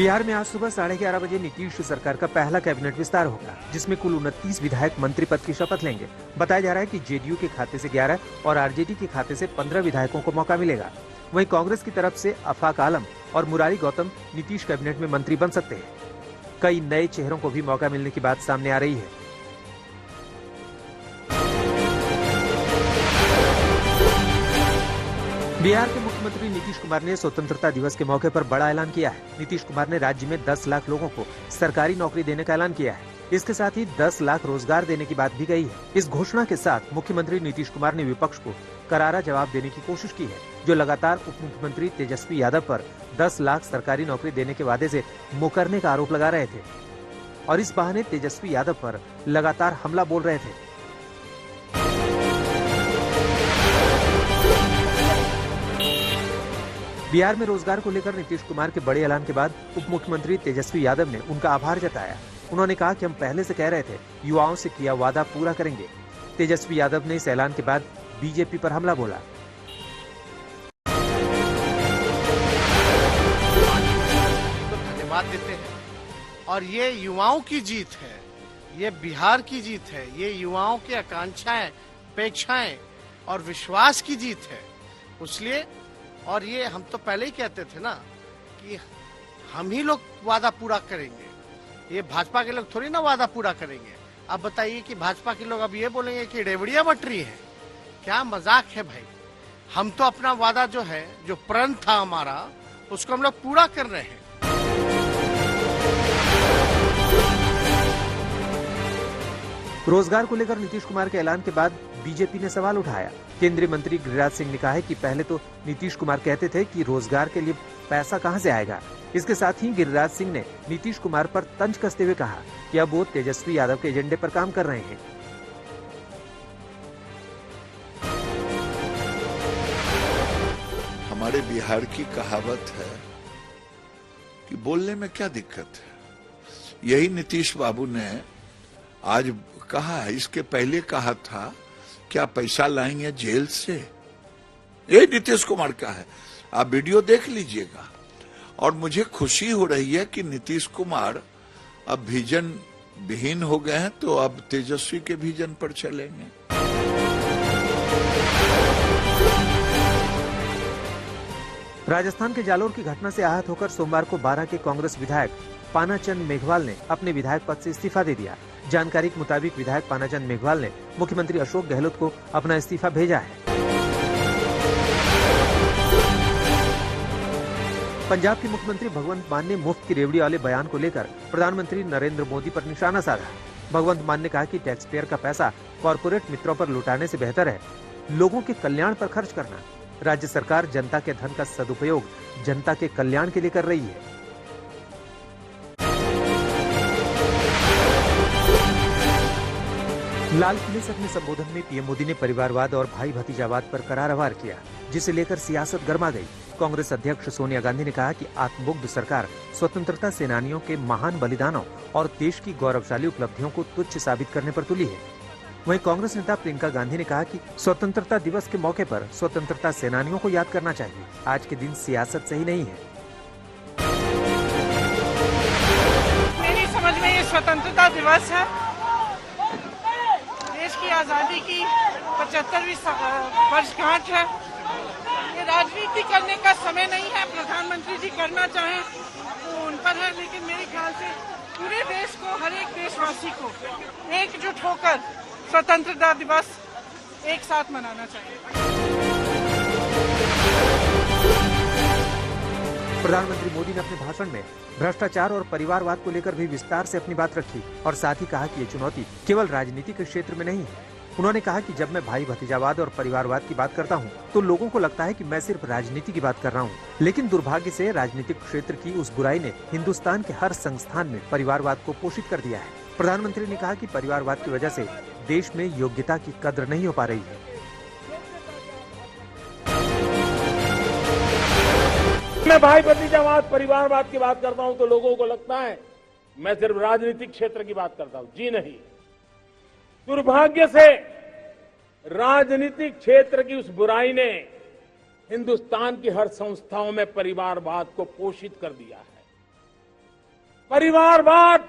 बिहार में आज सुबह 11:30 बजे नीतीश सरकार का पहला कैबिनेट विस्तार होगा, जिसमें कुल 29 विधायक मंत्री पद की शपथ लेंगे। बताया जा रहा है कि जेडीयू के खाते से 11 और आरजेडी के खाते से 15 विधायकों को मौका मिलेगा। वहीं कांग्रेस की तरफ से अफाक आलम और मुरारी गौतम नीतीश कैबिनेट में मंत्री बन सकते हैं। कई नए चेहरों को भी मौका मिलने की बात सामने आ रही है। बिहार के मुख्यमंत्री नीतीश कुमार ने स्वतंत्रता दिवस के मौके पर बड़ा ऐलान किया है। नीतीश कुमार ने राज्य में 10 लाख लोगों को सरकारी नौकरी देने का ऐलान किया है। इसके साथ ही 10 लाख रोजगार देने की बात भी कही है। इस घोषणा के साथ मुख्यमंत्री नीतीश कुमार ने विपक्ष को करारा जवाब देने की कोशिश की है, जो लगातार उप मुख्यमंत्री तेजस्वी यादव पर 10 लाख सरकारी नौकरी देने के वादे से मुकरने का आरोप लगा रहे थे और इस बहाने तेजस्वी यादव पर लगातार हमला बोल रहे थे। बिहार में रोजगार को लेकर नीतीश कुमार के बड़े ऐलान के बाद उप मुख्यमंत्री तेजस्वी यादव ने उनका आभार जताया। उन्होंने कहा कि हम पहले से कह रहे थे, युवाओं से किया वादा पूरा करेंगे। तेजस्वी यादव ने इस ऐलान के बाद बीजेपी पर हमला बोला। धन्यवाद देते हैं और ये युवाओं की जीत है, ये बिहार की जीत है, ये युवाओं की आकांक्षाएं, अपेक्षाएं और विश्वास की जीत है। इसलिए और ये हम तो पहले ही कहते थे ना कि हम ही लोग वादा पूरा करेंगे, ये भाजपा के लोग थोड़ी ना वादा पूरा करेंगे। अब बताइए कि भाजपा के लोग अब ये बोलेंगे कि रेवड़िया बट रही है, क्या मजाक है भाई। हम तो अपना वादा जो है, जो प्रण था हमारा, उसको हम लोग पूरा कर रहे हैं। रोजगार को लेकर नीतीश कुमार के ऐलान के बाद बीजेपी ने सवाल उठाया। केंद्रीय मंत्री गिरिराज सिंह ने कहा है कि पहले तो नीतीश कुमार कहते थे कि रोजगार के लिए पैसा कहां से आएगा। इसके साथ ही गिरिराज सिंह ने नीतीश कुमार पर तंज कसते हुए कहा कि अब वो तेजस्वी यादव के एजेंडे पर काम कर रहे हैं। हमारे बिहार की कहावत है कि बोलने में क्या दिक्कत है। यही नीतीश बाबू ने आज कहा है, इसके पहले कहा था क्या पैसा लाएंगे जेल से। ये नीतीश कुमार का है, आप वीडियो देख लीजिएगा। और मुझे खुशी हो रही है कि नीतीश कुमार अब विजन विहीन हो गए हैं, तो अब तेजस्वी के विजन पर चलेंगे। राजस्थान के जालोर की घटना से आहत होकर सोमवार को 12 के कांग्रेस विधायक पानाचंद मेघवाल ने अपने विधायक पद से इस्तीफा दे दिया। जानकारी के मुताबिक विधायक पानाचंद मेघवाल ने मुख्यमंत्री अशोक गहलोत को अपना इस्तीफा भेजा है। पंजाब के मुख्यमंत्री भगवंत मान ने मुफ्त की रेवड़ी वाले बयान को लेकर प्रधानमंत्री नरेंद्र मोदी पर निशाना साधा। भगवंत मान ने कहा कि टैक्स पेयर का पैसा कॉरपोरेट मित्रों पर लुटाने से बेहतर है लोगों के कल्याण पर खर्च करना। राज्य सरकार जनता के धन का सदुपयोग जनता के कल्याण के लिए कर रही है। लाल किले से अपने संबोधन में पीएम मोदी ने परिवारवाद और भाई भतीजावाद पर करारा वार किया, जिसे लेकर सियासत गर्मा गई। कांग्रेस अध्यक्ष सोनिया गांधी ने कहा कि आत्ममुग्ध सरकार स्वतंत्रता सेनानियों के महान बलिदानों और देश की गौरवशाली उपलब्धियों को तुच्छ साबित करने पर तुली है। वहीं कांग्रेस नेता प्रियंका गांधी ने कहा कि स्वतंत्रता दिवस के मौके पर स्वतंत्रता सेनानियों को याद करना चाहिए। आज के दिन सियासत सही नहीं है। मेरी समझ में ये स्वतंत्रता दिवस है, देश की आजादी की 75वीं वर्षगांठ है। ये राजनीति करने का समय नहीं है। प्रधानमंत्री जी करना चाहें तो उन पर है, लेकिन मेरे ख्याल से पूरे देश को, हर एक देशवासी को एकजुट होकर स्वतंत्रता दिवस एक साथ मनाना चाहिए। प्रधानमंत्री मोदी ने अपने भाषण में भ्रष्टाचार और परिवारवाद को लेकर भी विस्तार से अपनी बात रखी और साथ ही कहा कि ये चुनौती केवल राजनीति के क्षेत्र में नहीं है। उन्होंने कहा कि जब मैं भाई भतीजावाद और परिवारवाद की बात करता हूँ तो लोगों को लगता है कि मैं सिर्फ राजनीति की बात कर रहा हूँ, लेकिन दुर्भाग्य से राजनीतिक क्षेत्र की उस बुराई ने हिंदुस्तान के हर संस्थान में परिवारवाद को पोषित कर दिया है। प्रधानमंत्री ने कहा कि परिवारवाद की वजह से देश में योग्यता की कद्र नहीं हो पा रही है। मैं भाई भतीजावाद, परिवारवाद की बात करता हूं तो लोगों को लगता है मैं सिर्फ राजनीतिक क्षेत्र की बात करता हूं। जी नहीं, दुर्भाग्य से राजनीतिक क्षेत्र की उस बुराई ने हिंदुस्तान की हर संस्थाओं में परिवारवाद को पोषित कर दिया है। परिवारवाद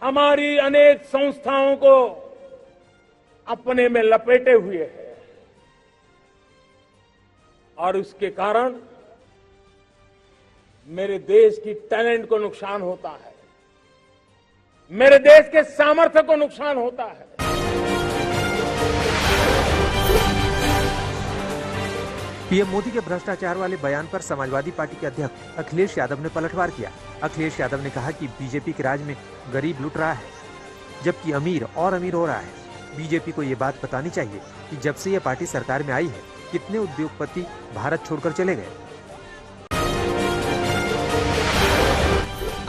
हमारी अनेक संस्थाओं को अपने में लपेटे हुए है और उसके कारण मेरे देश की टैलेंट को नुकसान होता है, मेरे देश के सामर्थ्य को नुकसान होता है। पीएम मोदी के भ्रष्टाचार वाले बयान पर समाजवादी पार्टी के अध्यक्ष अखिलेश यादव ने पलटवार किया। अखिलेश यादव ने कहा कि बीजेपी के राज में गरीब लुट रहा है, जबकि अमीर और अमीर हो रहा है। बीजेपी को ये बात बतानी चाहिए कि जब से ये पार्टी सरकार में आई है, कितने उद्योगपति भारत छोड़कर चले गए।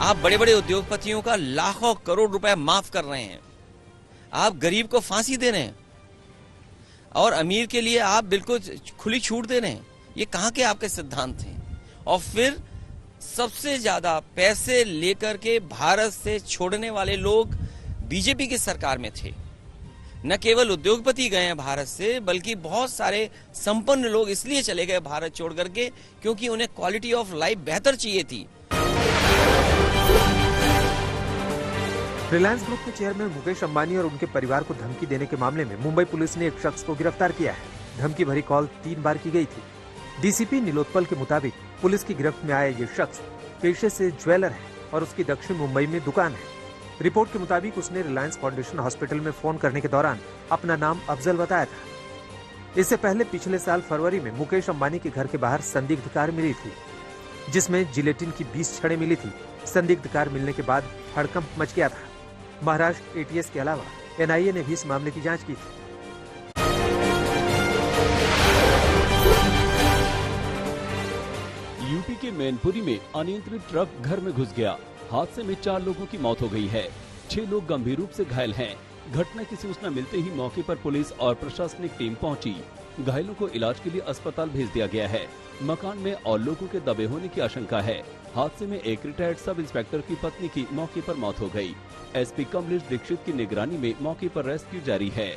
आप बड़े बड़े उद्योगपतियों का लाखों करोड़ रुपए माफ कर रहे हैं, आप गरीब को फांसी दे रहे हैं और अमीर के लिए आप बिल्कुल खुली छूट दे रहे हैं। ये कहां के आपके सिद्धांत हैं? और फिर सबसे ज्यादा पैसे लेकर के भारत से छोड़ने वाले लोग बीजेपी की सरकार में थे। न केवल उद्योगपति गए हैं भारत से, बल्कि बहुत सारे संपन्न लोग इसलिए चले गए भारत छोड़ करके क्योंकि उन्हें क्वालिटी ऑफ लाइफ बेहतर चाहिए थी। रिलायंस ग्रुप के चेयरमैन मुकेश अंबानी और उनके परिवार को धमकी देने के मामले में मुंबई पुलिस ने एक शख्स को गिरफ्तार किया है। धमकी भरी कॉल 3 बार की गई थी। डीसीपी नीलोत्पल के मुताबिक पुलिस की गिरफ्त में आया ये शख्स पेशे से ज्वेलर है और उसकी दक्षिण मुंबई में दुकान है। रिपोर्ट के मुताबिक उसने रिलायंस फाउंडेशन हॉस्पिटल में फोन करने के दौरान अपना नाम अफजल बताया था। इससे पहले पिछले साल फरवरी में मुकेश अंबानी के घर के बाहर संदिग्ध कार मिली थी, जिसमें जिलेटिन की 20 छड़ें मिली थी। संदिग्ध कार मिलने के बाद हड़कंप मच गया था। महाराष्ट्र एटीएस के अलावा एनआईए ने भी इस मामले की जांच की थी। यूपी के मैनपुरी में अनियंत्रित ट्रक घर में घुस गया। हादसे में 4 लोगों की मौत हो गई है, 6 लोग गंभीर रूप से घायल हैं। घटना की सूचना मिलते ही मौके पर पुलिस और प्रशासनिक टीम पहुंची। घायलों को इलाज के लिए अस्पताल भेज दिया गया है। मकान में और लोगों के दबे होने की आशंका है। हादसे में एक रिटायर्ड सब इंस्पेक्टर की पत्नी की मौके पर मौत हो गई। एसपी कमलेश दीक्षित की निगरानी में मौके पर रेस्क्यू जारी है।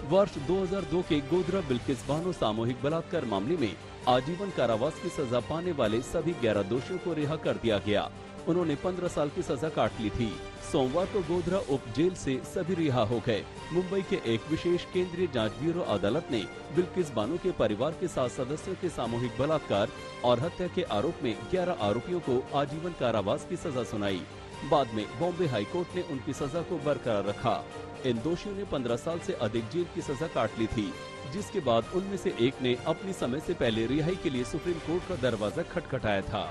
वर्ष 2002 के गोधरा बिल्किस बानो सामूहिक बलात्कार मामले में आजीवन कारावास की सजा पाने वाले सभी 11 दोषियों को रिहा कर दिया गया। उन्होंने 15 साल की सजा काट ली थी। सोमवार को गोधरा उप जेल से सभी रिहा हो गए। मुंबई के एक विशेष केंद्रीय जांच ब्यूरो अदालत ने बिल्किस बानो के परिवार के 7 सदस्यों के सामूहिक बलात्कार और हत्या के आरोप में 11 आरोपियों को आजीवन कारावास की सजा सुनाई। बाद में बॉम्बे हाई कोर्ट ने उनकी सजा को बरकरार रखा। इन दोषियों ने 15 साल से अधिक जेल की सजा काट ली थी, जिसके बाद उनमें से एक ने अपनी समय से पहले रिहाई के लिए सुप्रीम कोर्ट का दरवाजा खटखटाया था।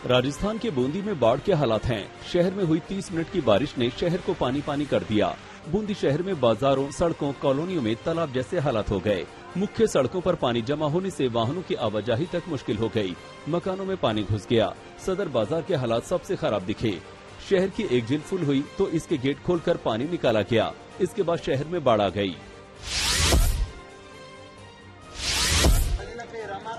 राजस्थान के बूंदी में बाढ़ के हालात हैं। शहर में हुई 30 मिनट की बारिश ने शहर को पानी पानी कर दिया। बूंदी शहर में बाजारों, सड़कों, कॉलोनियों में तालाब जैसे हालात हो गए। मुख्य सड़कों पर पानी जमा होने से वाहनों की आवाजाही तक मुश्किल हो गई। मकानों में पानी घुस गया। सदर बाजार के हालात सबसे खराब दिखे। शहर की एक झील फुल हुई तो इसके गेट खोलकर पानी निकाला गया। इसके बाद शहर में बाढ़ आ गई।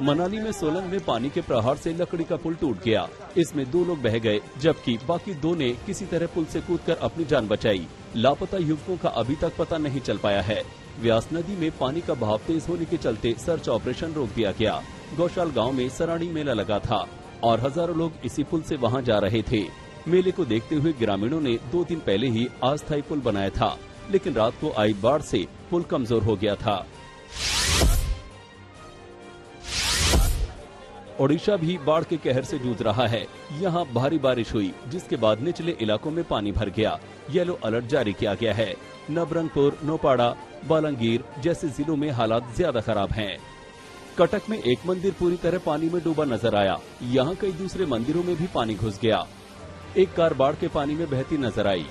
मनाली में सोलंग में पानी के प्रहार से लकड़ी का पुल टूट गया। इसमें 2 लोग बह गए, जबकि बाकी 2 ने किसी तरह पुल से कूदकर अपनी जान बचाई। लापता युवकों का अभी तक पता नहीं चल पाया है। व्यास नदी में पानी का बहाव तेज होने के चलते सर्च ऑपरेशन रोक दिया गया। गौशाल गांव में सराणी मेला लगा था और हजारों लोग इसी पुल से वहां जा रहे थे। मेले को देखते हुए ग्रामीणों ने 2 दिन पहले ही अस्थायी पुल बनाया था, लेकिन रात को आई बाढ़ से पुल कमजोर हो गया था। ओडिशा भी बाढ़ के कहर से जूझ रहा है। यहाँ भारी बारिश हुई, जिसके बाद निचले इलाकों में पानी भर गया। येलो अलर्ट जारी किया गया है। नवरंगपुर, नौपाड़ा, बालांगीर जैसे जिलों में हालात ज्यादा खराब हैं। कटक में एक मंदिर पूरी तरह पानी में डूबा नजर आया। यहाँ कई दूसरे मंदिरों में भी पानी घुस गया। एक कार बाढ़ के पानी में बहती नजर आई।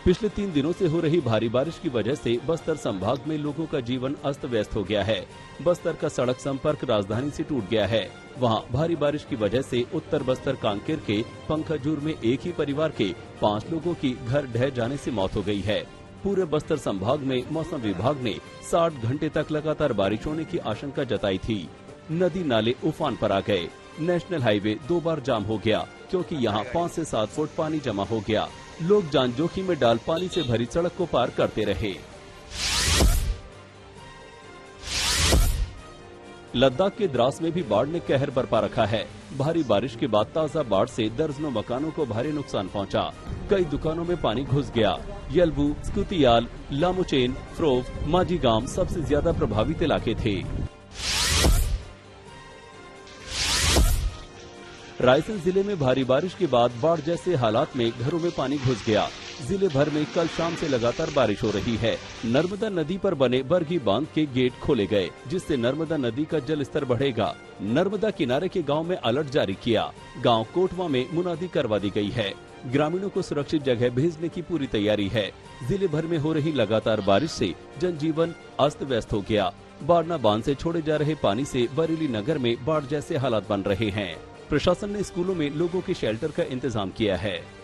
पिछले 3 दिनों से हो रही भारी बारिश की वजह से बस्तर संभाग में लोगों का जीवन अस्त व्यस्त हो गया है। बस्तर का सड़क संपर्क राजधानी से टूट गया है। वहां भारी बारिश की वजह से उत्तर बस्तर कांकेर के पंखाजूर में एक ही परिवार के 5 लोगों की घर ढह जाने से मौत हो गई है। पूरे बस्तर संभाग में मौसम विभाग ने 60 घंटे तक लगातार बारिश होने की आशंका जताई थी। नदी नाले उफान पर आ गए। नेशनल हाईवे 2 बार जाम हो गया क्योंकि यहाँ 5 से 7 फुट पानी जमा हो गया। लोग जान जोखिम में डाल पानी से भरी सड़क को पार करते रहे। लद्दाख के द्रास में भी बाढ़ ने कहर बरपा रखा है। भारी बारिश के बाद ताजा बाढ़ से दर्जनों मकानों को भारी नुकसान पहुंचा। कई दुकानों में पानी घुस गया। यलबू, स्कुतियाल, लामुचेन, फ्रोफ, माजीगाम सबसे ज्यादा प्रभावित इलाके थे। रायसेन जिले में भारी बारिश के बाद बाढ़ जैसे हालात में घरों में पानी घुस गया। जिले भर में कल शाम से लगातार बारिश हो रही है। नर्मदा नदी पर बने बरगी बांध के गेट खोले गए, जिससे नर्मदा नदी का जल स्तर बढ़ेगा। नर्मदा किनारे के गांव में अलर्ट जारी किया। गांव कोटवा में मुनादी करवा दी गई है। ग्रामीणों को सुरक्षित जगह भेजने की पूरी तैयारी है। जिले भर में हो रही लगातार बारिश से जनजीवन अस्त व्यस्त हो गया। बाड़ना बांध से छोड़े जा रहे पानी से बरेली नगर में बाढ़ जैसे हालात बन रहे हैं। प्रशासन ने स्कूलों में लोगों के शेल्टर का इंतजाम किया है।